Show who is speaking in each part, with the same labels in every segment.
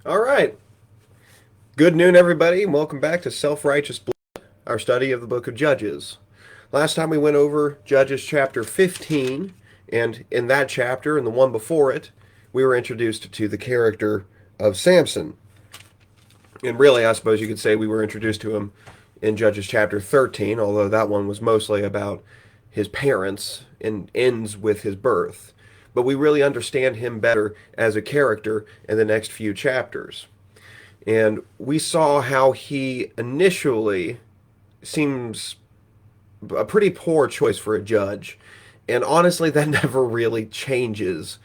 Speaker 1: All right. Good noon, everybody, and welcome back to Self-Righteous Blood, our study of the book of Judges. Last time we went over Judges chapter 15, and in that chapter and the one before it, we were introduced to the character of Samson. And really, I suppose you could say we were introduced to him in Judges chapter 13, although that one was mostly about his parents and ends with his birth. But we really understand him better as a character in the next few chapters. And we saw how he initially seems a pretty poor choice for a judge. And honestly, that never really changes.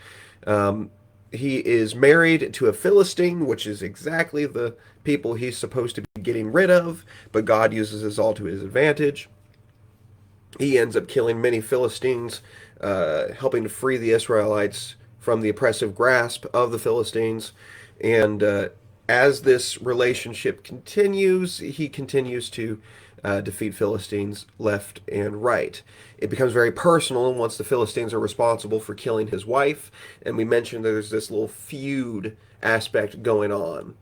Speaker 1: He is married to a Philistine, which is exactly the people he's supposed to be getting rid of, but God uses this all to his advantage. He ends up killing many Philistines, helping to free the Israelites from the oppressive grasp of the Philistines. And as this relationship continues, he continues to defeat Philistines left and right. It becomes very personal once the Philistines are responsible for killing his wife, and we mentioned that there's this little feud aspect going on.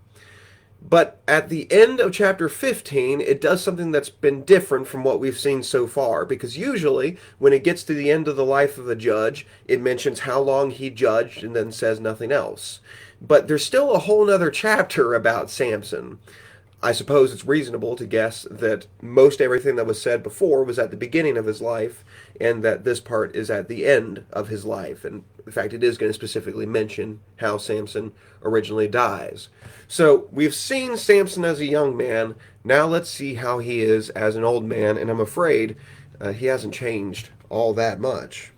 Speaker 1: But at the end of chapter 15, it does something that's been different from what we've seen so far. Because usually, when it gets to the end of the life of the judge, it mentions how long he judged and then says nothing else. But there's still a whole other chapter about Samson. I suppose it's reasonable to guess that most everything that was said before was at the beginning of his life, and that this part is at the end of his life. And in fact, it is going to specifically mention how Samson originally dies. So we've seen Samson as a young man. Now let's see how he is as an old man, and I'm afraid he hasn't changed all that much.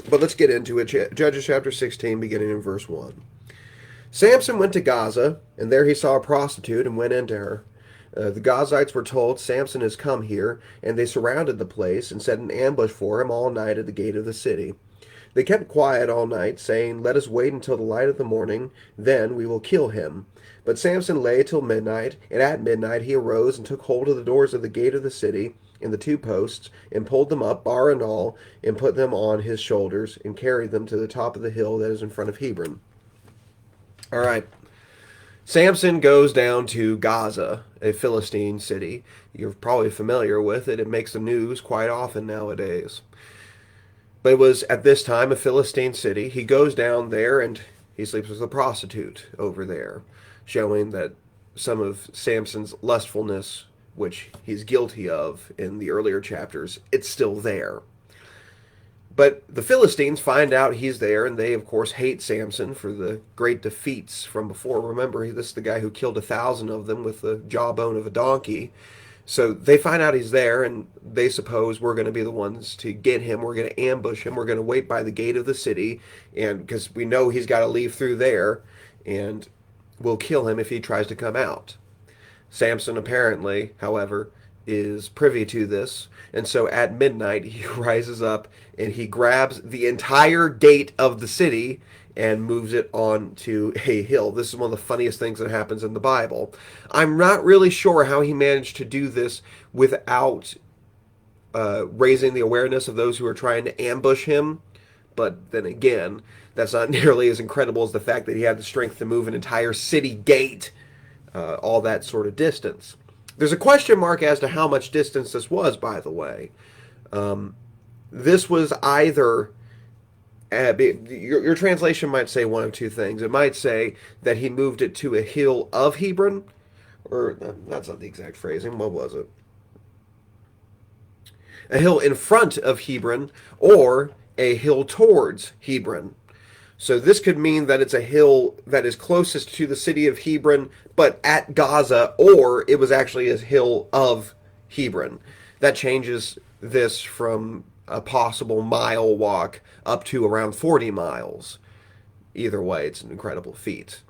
Speaker 1: But let's get into it. Judges chapter 16, beginning in verse 1. Samson went to Gaza, and there he saw a prostitute and went into her. The Gazites were told, Samson has come here, and they surrounded the place and set an ambush for him all night at the gate of the city. They kept quiet all night, saying, Let us wait until the light of the morning, then we will kill him. But Samson lay till midnight, and at midnight he arose and took hold of the doors of the gate of the city, and the two posts, and pulled them up, bar and all, and put them on his shoulders, and carried them to the top of the hill that is in front of Hebron. All right. Samson goes down to Gaza, a Philistine city. You're probably familiar with it. It makes the news quite often nowadays. But it was at this time a Philistine city. He goes down there and he sleeps with a prostitute over there, showing that some of Samson's lustfulness, which he's guilty of in the earlier chapters, it's still there. But the Philistines find out he's there, and they, of course, hate Samson for the great defeats from before. Remember, this is the guy who killed 1,000 of them with the jawbone of a donkey. So they find out he's there, and they suppose we're going to be the ones to get him. We're going to ambush him. We're going to wait by the gate of the city, and because we know he's got to leave through there, and we'll kill him if he tries to come out. Samson apparently, however, is privy to this, and so at midnight he rises up and he grabs the entire gate of the city and moves it onto a hill. This is one of the funniest things that happens in the Bible. I'm not really sure how he managed to do this without raising the awareness of those who are trying to ambush him, but then again, that's not nearly as incredible as the fact that he had the strength to move an entire city gate all that sort of distance. There's a question mark as to how much distance this was, by the way. This was either, your translation might say one of two things. It might say that he moved it to a hill of Hebron, or that's not the exact phrasing. What was it? A hill in front of Hebron, or a hill towards Hebron. So this could mean that it's a hill that is closest to the city of Hebron, but at Gaza, or it was actually a hill of Hebron. That changes this from a possible mile walk up to around 40 miles. Either way, it's an incredible feat.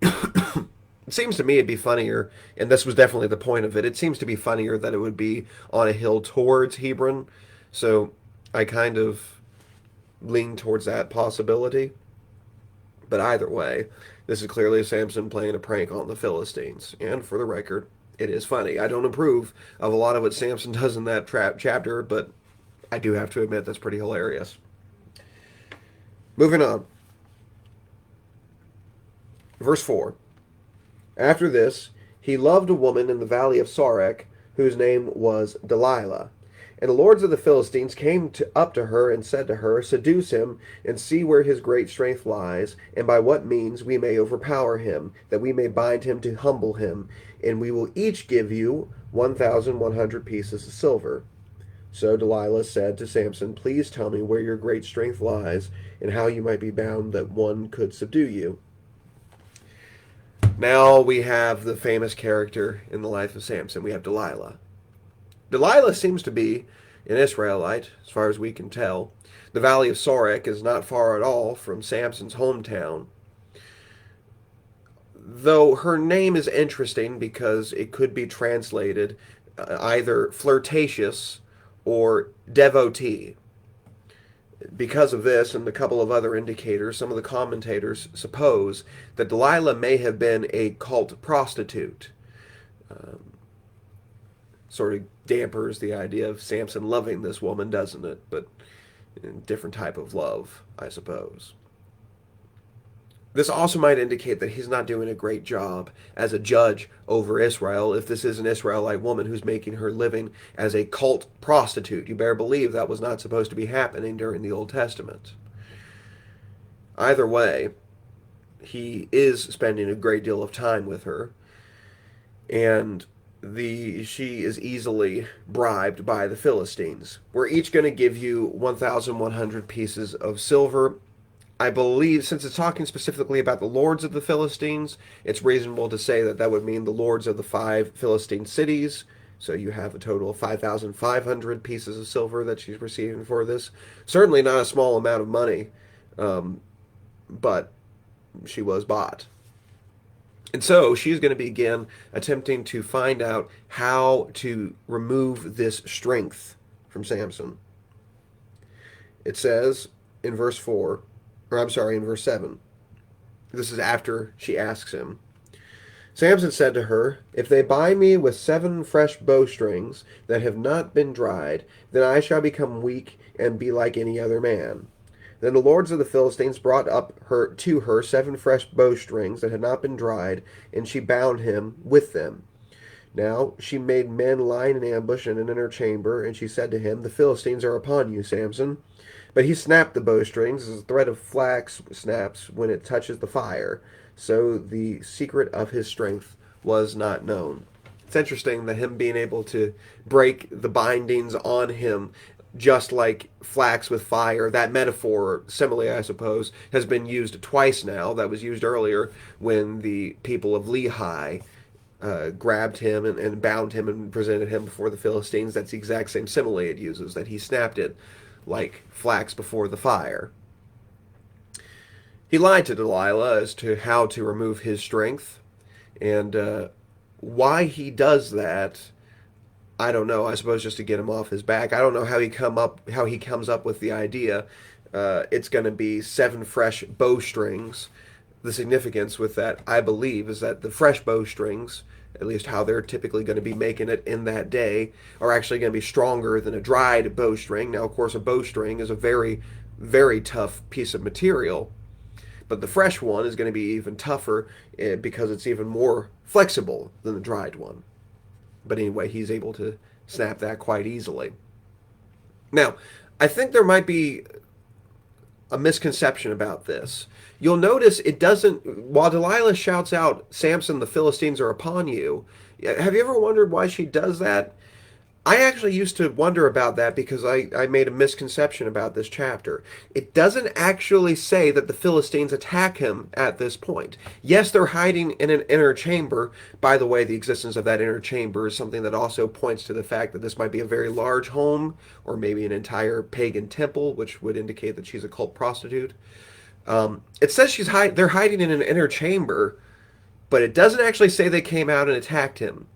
Speaker 1: It seems to me it'd be funnier, and this was definitely the point of it, it seems to be funnier that it would be on a hill towards Hebron. So I kind of lean towards that possibility. But either way, this is clearly Samson playing a prank on the Philistines. And for the record, it is funny. I don't approve of a lot of what Samson does in that chapter, but I do have to admit that's pretty hilarious. Moving on. Verse 4. After this, he loved a woman in the valley of Sorek, whose name was Delilah. And the lords of the Philistines came up to her and said to her, Seduce him, and see where his great strength lies, and by what means we may overpower him, that we may bind him to humble him, and we will each give you 1,100 pieces of silver. So Delilah said to Samson, Please tell me where your great strength lies, and how you might be bound that one could subdue you. Now we have the famous character in the life of Samson. We have Delilah. Delilah seems to be an Israelite, as far as we can tell. The valley of Sorek is not far at all from Samson's hometown. Though her name is interesting because it could be translated either flirtatious or devotee. Because of this and a couple of other indicators, some of the commentators suppose that Delilah may have been a cult prostitute. Sort of dampers the idea of Samson loving this woman, doesn't it? But a different type of love, I suppose. This also might indicate that he's not doing a great job as a judge over Israel if this is an Israelite woman who's making her living as a cult prostitute. You better believe that was not supposed to be happening during the Old Testament. Either way, he is spending a great deal of time with her, and she is easily bribed by the Philistines. We're each going to give you 1,100 pieces of silver. I believe, since it's talking specifically about the lords of the Philistines, it's reasonable to say that that would mean the lords of the 5 Philistine cities. So you have a total of 5,500 pieces of silver that she's receiving for this. Certainly not a small amount of money, but she was bought. And so she's going to begin attempting to find out how to remove this strength from Samson. It says in verse 4, in verse 7. This is after she asks him. Samson said to her, If they buy me with 7 fresh bowstrings that have not been dried, then I shall become weak and be like any other man. Then the lords of the Philistines brought up to her 7 fresh bowstrings that had not been dried, and she bound him with them. Now she made men lie in ambush in an inner chamber, and she said to him, The Philistines are upon you, Samson. But he snapped the bowstrings as a thread of flax snaps when it touches the fire. So the secret of his strength was not known. It's interesting that him being able to break the bindings on him, just like flax with fire, that metaphor, simile, I suppose, has been used twice now. That was used earlier when the people of Lehi grabbed him and bound him and presented him before the Philistines. That's the exact same simile it uses, that he snapped it like flax before the fire. He lied to Delilah as to how to remove his strength, and why he does that, I don't know. I suppose just to get him off his back. I don't know how he comes up with the idea. It's going to be 7 fresh bowstrings. The significance with that, I believe, is that the fresh bowstrings, at least how they're typically going to be making it in that day, are actually going to be stronger than a dried bowstring. Now, of course, a bowstring is a very, very tough piece of material, but the fresh one is going to be even tougher because it's even more flexible than the dried one. But anyway, he's able to snap that quite easily. Now, I think there might be a misconception about this. You'll notice it doesn't, while Delilah shouts out, Samson, the Philistines are upon you, have you ever wondered why she does that? I actually used to wonder about that because I made a misconception about this chapter. It doesn't actually say that the Philistines attack him at this point. Yes, they're hiding in an inner chamber. By the way, the existence of that inner chamber is something that also points to the fact that this might be a very large home, or maybe an entire pagan temple, which would indicate that she's a cult prostitute. It says they're hiding in an inner chamber, but it doesn't actually say they came out and attacked him.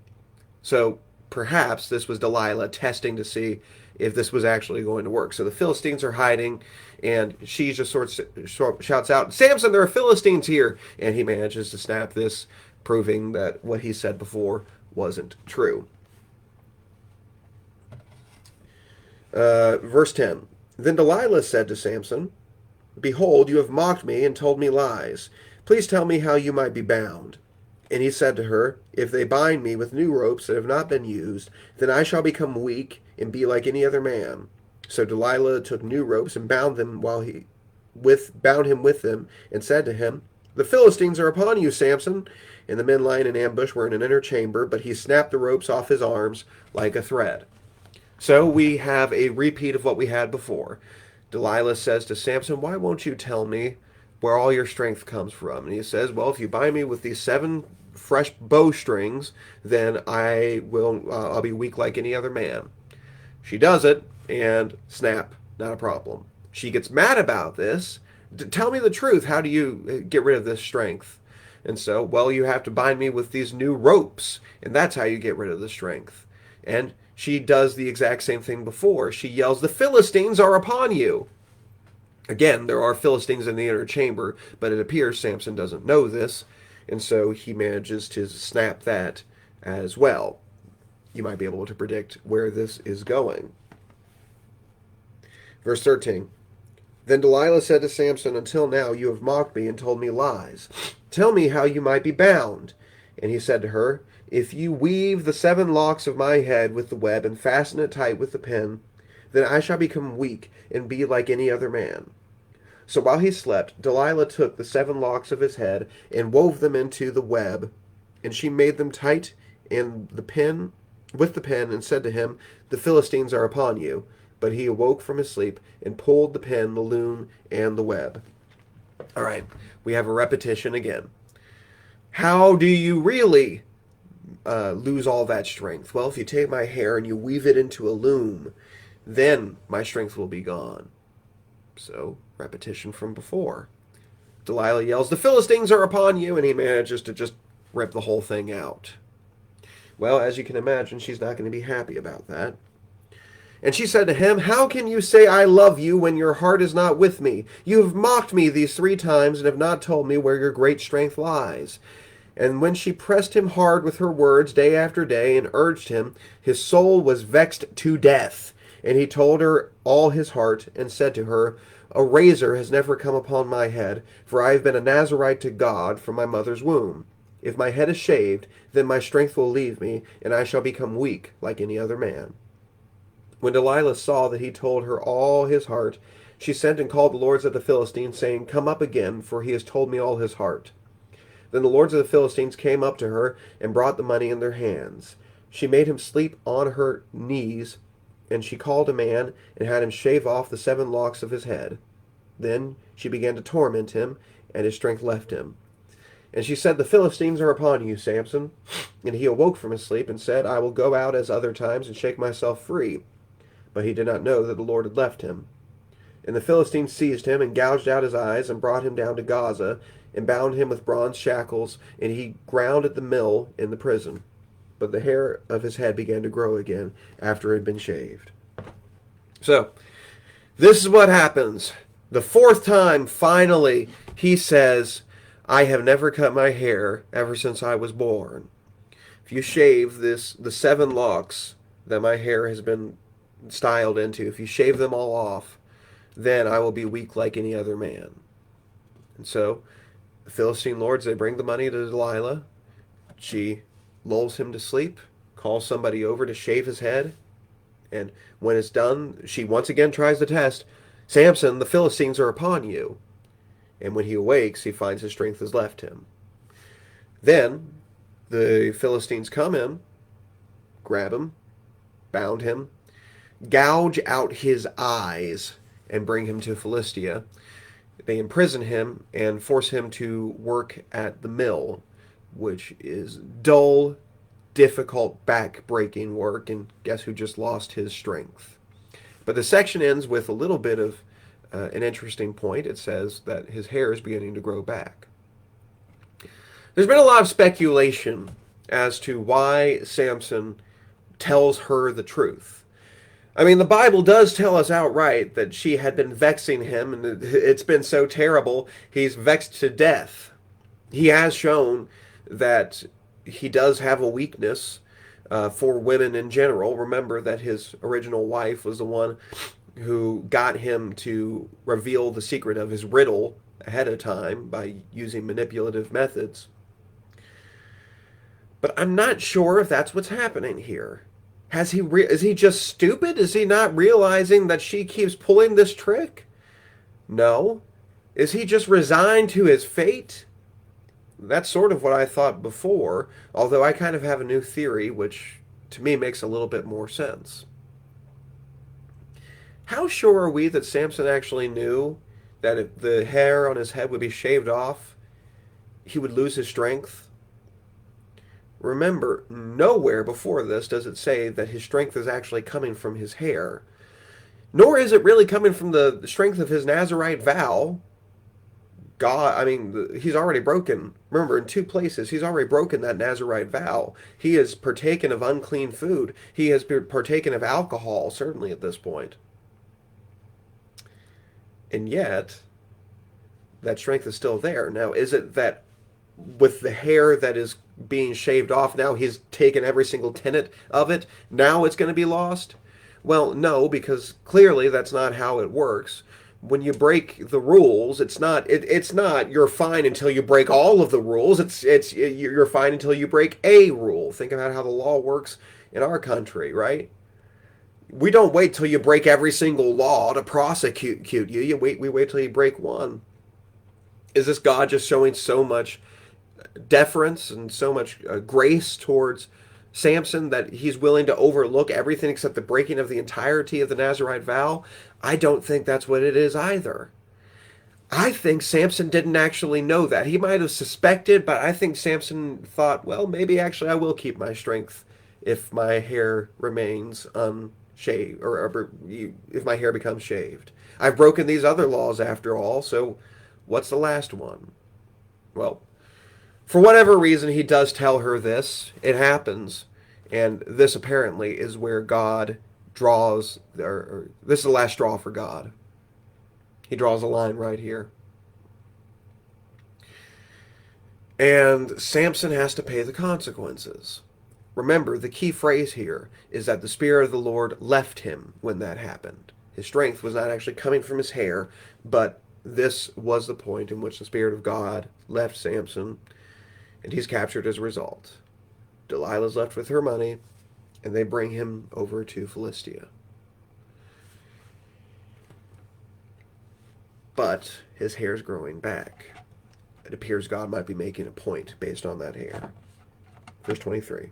Speaker 1: So perhaps this was Delilah testing to see if this was actually going to work. So the Philistines are hiding, and she just sort of shouts out, Samson, there are Philistines here! And he manages to snap this, proving that what he said before wasn't true. Verse 10. Then Delilah said to Samson, Behold, you have mocked me and told me lies. Please tell me how you might be bound. And he said to her, If they bind me with new ropes that have not been used, then I shall become weak and be like any other man. So Delilah took new ropes and bound him with them, and said to him, The Philistines are upon you, Samson. And the men lying in ambush were in an inner chamber, but he snapped the ropes off his arms like a thread. So we have a repeat of what we had before. Delilah says to Samson, Why won't you tell me where all your strength comes from? And he says, Well, if you bind me with these 7 fresh bowstrings, then I'll be weak like any other man. She does it, and snap, not a problem. She gets mad about this. Tell me the truth. How do you get rid of this strength? And so, well, you have to bind me with these new ropes, and that's how you get rid of the strength. And she does the exact same thing before. She yells, The Philistines are upon you. Again, there are Philistines in the inner chamber, but it appears Samson doesn't know this, and so he manages to snap that as well. You might be able to predict where this is going. Verse 13. Then Delilah said to Samson, Until now you have mocked me and told me lies. Tell me how you might be bound. And he said to her, If you weave the 7 locks of my head with the web and fasten it tight with the pin, then I shall become weak and be like any other man. So while he slept, Delilah took the 7 locks of his head and wove them into the web, and she made them tight in the pin with the pin, and said to him, The Philistines are upon you. But he awoke from his sleep and pulled the pin, the loom, and the web. All right, we have a repetition again. How do you really lose all that strength? Well, if you take my hair and you weave it into a loom, then my strength will be gone. So, repetition from before. Delilah yells, The Philistines are upon you, and he manages to just rip the whole thing out. Well, as you can imagine, she's not going to be happy about that. And she said to him, How can you say I love you when your heart is not with me? You have mocked me these 3 times and have not told me where your great strength lies. And when she pressed him hard with her words day after day and urged him, his soul was vexed to death. And he told her all his heart and said to her, A razor has never come upon my head, for I have been a Nazarite to God from my mother's womb. If my head is shaved, then my strength will leave me, and I shall become weak like any other man. When Delilah saw that he told her all his heart, she sent and called the lords of the Philistines, saying, Come up again, for he has told me all his heart. Then the lords of the Philistines came up to her and brought the money in their hands. She made him sleep on her knees, and she called a man and had him shave off the 7 locks of his head. Then she began to torment him, and his strength left him. And she said, The Philistines are upon you, Samson. And he awoke from his sleep and said, I will go out as other times and shake myself free. But he did not know that the Lord had left him. And the Philistines seized him and gouged out his eyes and brought him down to Gaza and bound him with bronze shackles, and he ground at the mill in the prison. But the hair of his head began to grow again after it had been shaved. So, this is what happens. The 4th time, finally, he says, I have never cut my hair ever since I was born. If you shave the 7 locks that my hair has been styled into, if you shave them all off, then I will be weak like any other man. And so the Philistine lords, they bring the money to Delilah. She lulls him to sleep, calls somebody over to shave his head, and when it's done, she once again tries the test. Samson, the Philistines are upon you. And when he awakes, he finds his strength has left him. Then the Philistines come in, grab him, bound him, gouge out his eyes, and bring him to Philistia. They imprison him and force him to work at the mill, which is dull, difficult, back-breaking work, and guess who just lost his strength? But the section ends with a little bit of an interesting point. It says that his hair is beginning to grow back. There's been a lot of speculation as to why Samson tells her the truth. I mean, the Bible does tell us outright that she had been vexing him, and it's been so terrible, he's vexed to death. He has shown that he does have a weakness for women in general. Remember that his original wife was the one who got him to reveal the secret of his riddle ahead of time by using manipulative methods. But I'm not sure if that's what's happening here. Is he just stupid? Is he not realizing that she keeps pulling this trick? No. Is he just resigned to his fate? That's sort of what I thought before, although I kind of have a new theory which to me makes a little bit more sense. How sure are we that Samson actually knew that if the hair on his head would be shaved off, he would lose his strength? Remember, nowhere before this does it say that his strength is actually coming from his hair, nor is it really coming from the strength of his Nazirite vow. God, I mean, he's already broken. Remember, in two places, he's already broken that Nazirite vow. He has partaken of unclean food. He has partaken of alcohol, certainly at this point. And yet, that strength is still there. Now, is it that with the hair that is being shaved off, now he's taken every single tenet of it, now it's going to be lost? Well, no, because clearly that's not how it works. When you break the rules, it's not you're fine until you break all of the rules. You're fine until you break a rule. Think about how the law works in our country, right? We don't wait till you break every single law to prosecute you. We wait till you break one. Is this God just showing so much deference and so much grace towards Samson that he's willing to overlook everything except the breaking of the entirety of the Nazirite vow? I don't think that's what it is either. I think Samson didn't actually know that. He might have suspected, but I think Samson thought, well, maybe actually I will keep my strength if my hair remains unshaved, or if my hair becomes shaved. I've broken these other laws after all, so what's the last one? Well, for whatever reason, he does tell her this. It happens. And this apparently is where God draws, or this is the last straw for God. He draws a line right here. And Samson has to pay the consequences. Remember, the key phrase here is that the Spirit of the Lord left him when that happened. His strength was not actually coming from his hair, but this was the point in which the Spirit of God left Samson, and he's captured as a result. Delilah's left with her money, and they bring him over to Philistia. But his hair's growing back. It appears God might be making a point based on that hair. Verse 23.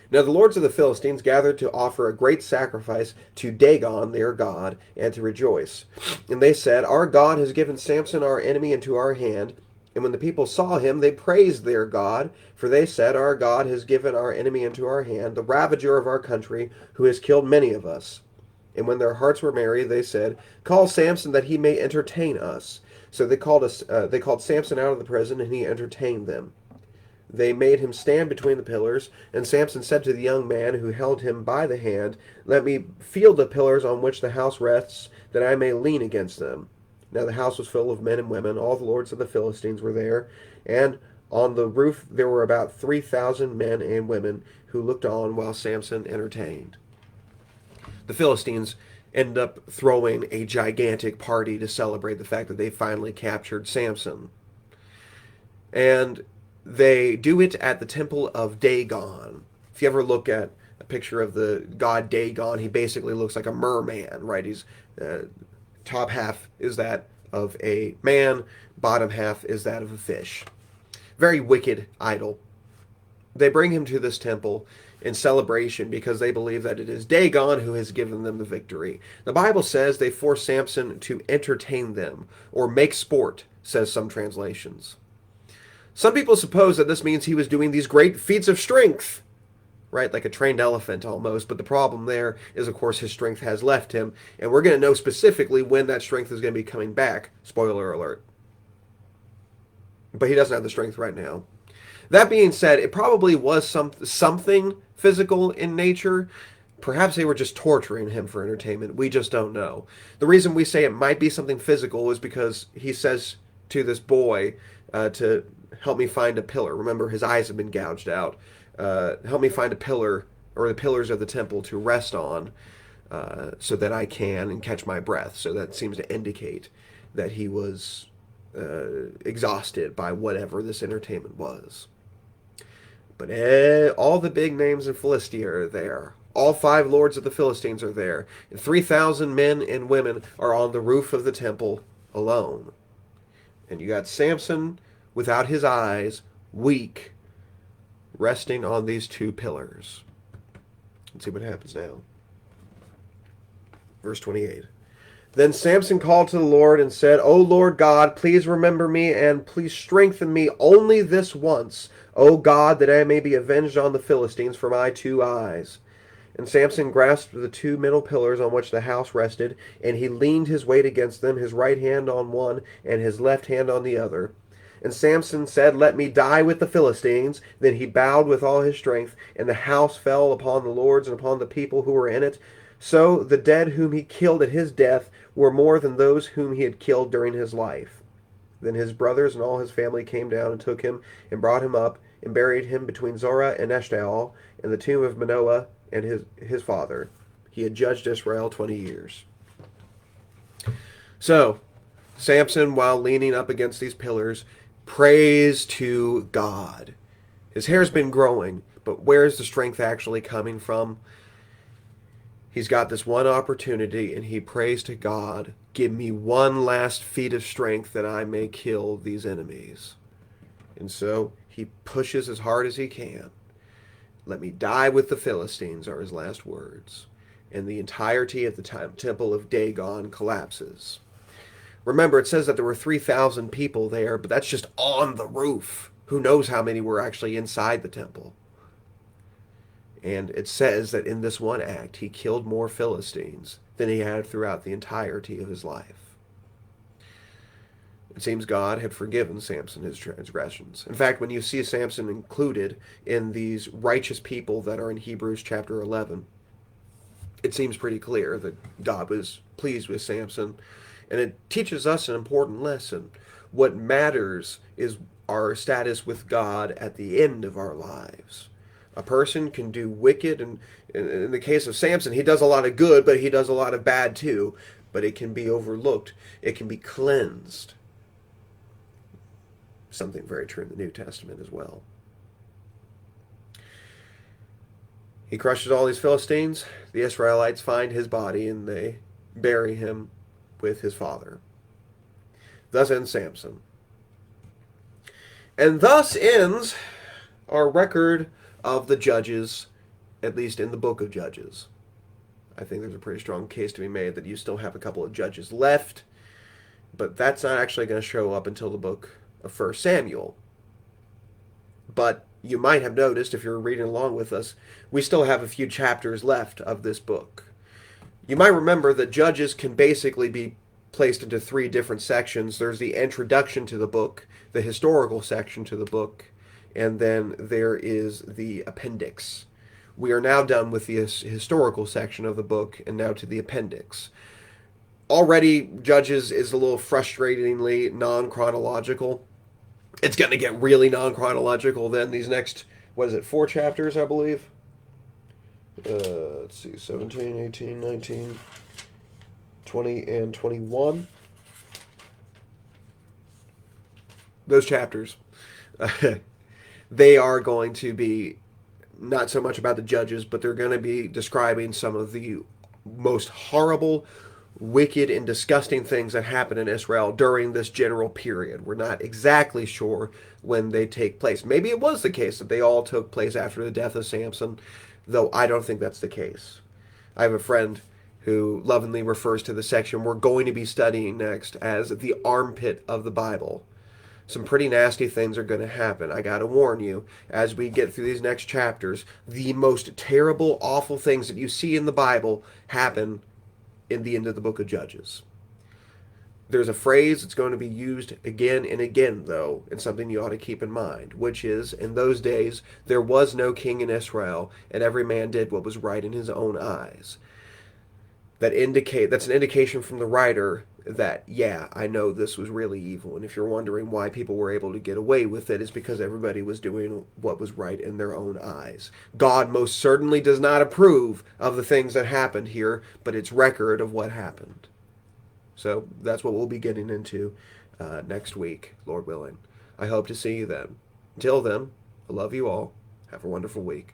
Speaker 1: Now the lords of the Philistines gathered to offer a great sacrifice to Dagon, their god, and to rejoice. And they said, Our God has given Samson our enemy into our hand. And when the people saw him, they praised their God, for they said, Our God has given our enemy into our hand, the ravager of our country, who has killed many of us. And when their hearts were merry, they said, Call Samson that he may entertain us. So they called Samson out of the prison, and he entertained them. They made him stand between the pillars, and Samson said to the young man who held him by the hand, Let me feel the pillars on which the house rests, that I may lean against them. Now the house was full of men and women. All the lords of the Philistines were there, and on the roof there were about 3,000 men and women who looked on while Samson entertained. The Philistines end up throwing a gigantic party to celebrate the fact that they finally captured Samson. And they do it at the temple of Dagon. If you ever look at a picture of the god Dagon, he basically looks like a merman, right? He's top half is that of a man, bottom half is that of a fish. Very wicked idol. They bring him to this temple in celebration because they believe that it is Dagon who has given them the victory. The Bible says they force Samson to entertain them, or make sport, says some translations. Some people suppose that this means he was doing these great feats of strength, right? Like a trained elephant almost. But the problem there is, of course, his strength has left him. And we're going to know specifically when that strength is going to be coming back. Spoiler alert. But he doesn't have the strength right now. That being said, it probably was something physical in nature. Perhaps they were just torturing him for entertainment. We just don't know. The reason we say it might be something physical is because he says to this boy to help me find a pillar. Remember, his eyes have been gouged out. Help me find a pillar, or the pillars of the temple to rest on. so that I can and catch my breath. So that seems to indicate that he was exhausted by whatever this entertainment was. But all the big names in Philistia are there. All 5 lords of the Philistines are there. And 3,000 men and women are on the roof of the temple alone. And you got Samson without his eyes, weak, resting on these 2 pillars. Let's see what happens now. Verse 28. Then Samson called to the Lord and said, O Lord God, please remember me and please strengthen me only this once, O God, that I may be avenged on the Philistines for my 2 eyes. And Samson grasped the 2 middle pillars on which the house rested, and he leaned his weight against them, his right hand on one and his left hand on the other. And Samson said, Let me die with the Philistines. Then he bowed with all his strength, and the house fell upon the lords and upon the people who were in it. So the dead whom he killed at his death were more than those whom he had killed during his life. Then his brothers and all his family came down and took him and brought him up and buried him between Zorah and Eshtaol in the tomb of Manoah and his father. He had judged Israel 20 years. So, Samson, while leaning up against these pillars, prays to God. His hair's been growing, but where's the strength actually coming from? He's got this one opportunity, and he prays to God, give me one last feat of strength that I may kill these enemies. And so he pushes as hard as he can. Let me die with the Philistines are his last words. And the entirety of the temple of Dagon collapses. Remember, it says that there were 3,000 people there, but that's just on the roof. Who knows how many were actually inside the temple? And it says that in this one act, he killed more Philistines than he had throughout the entirety of his life. It seems God had forgiven Samson his transgressions. In fact, when you see Samson included in these righteous people that are in Hebrews chapter 11, it seems pretty clear that God was pleased with Samson. And it teaches us an important lesson. What matters is our status with God at the end of our lives. A person can do wicked, and in the case of Samson, he does a lot of good, but he does a lot of bad too. But it can be overlooked. It can be cleansed. Something very true in the New Testament as well. He crushes all these Philistines. The Israelites find his body, and they bury him with his father. Thus ends Samson. And thus ends our record of the Judges, at least in the book of Judges. I think there's a pretty strong case to be made that you still have a couple of judges left, but that's not actually going to show up until the book of 1 Samuel. But you might have noticed, if you're reading along with us, we still have a few chapters left of this book. You might remember that Judges can basically be placed into 3 different sections. There's the introduction to the book, the historical section to the book, and then there is the appendix. We are now done with the historical section of the book, and now to the appendix. Already, Judges is a little frustratingly non-chronological. It's going to get really non-chronological then. These next, 4 chapters, I believe? Let's see, 17, 18, 19, 20, and 21. Those chapters. They are going to be not so much about the judges, but they're going to be describing some of the most horrible, wicked, and disgusting things that happen in Israel during this general period. We're not exactly sure when they take place. Maybe it was the case that they all took place after the death of Samson, though I don't think that's the case. I have a friend who lovingly refers to the section we're going to be studying next as the armpit of the Bible. Some pretty nasty things are going to happen. I got to warn you, as we get through these next chapters, the most terrible, awful things that you see in the Bible happen in the end of the book of Judges. There's a phrase that's going to be used again and again, though, and something you ought to keep in mind, which is, in those days, there was no king in Israel, and every man did what was right in his own eyes. That's an indication from the writer that, yeah, I know this was really evil. And if you're wondering why people were able to get away with it, it's because everybody was doing what was right in their own eyes. God most certainly does not approve of the things that happened here, but it's record of what happened. So that's what we'll be getting into next week, Lord willing. I hope to see you then. Until then, I love you all. Have a wonderful week.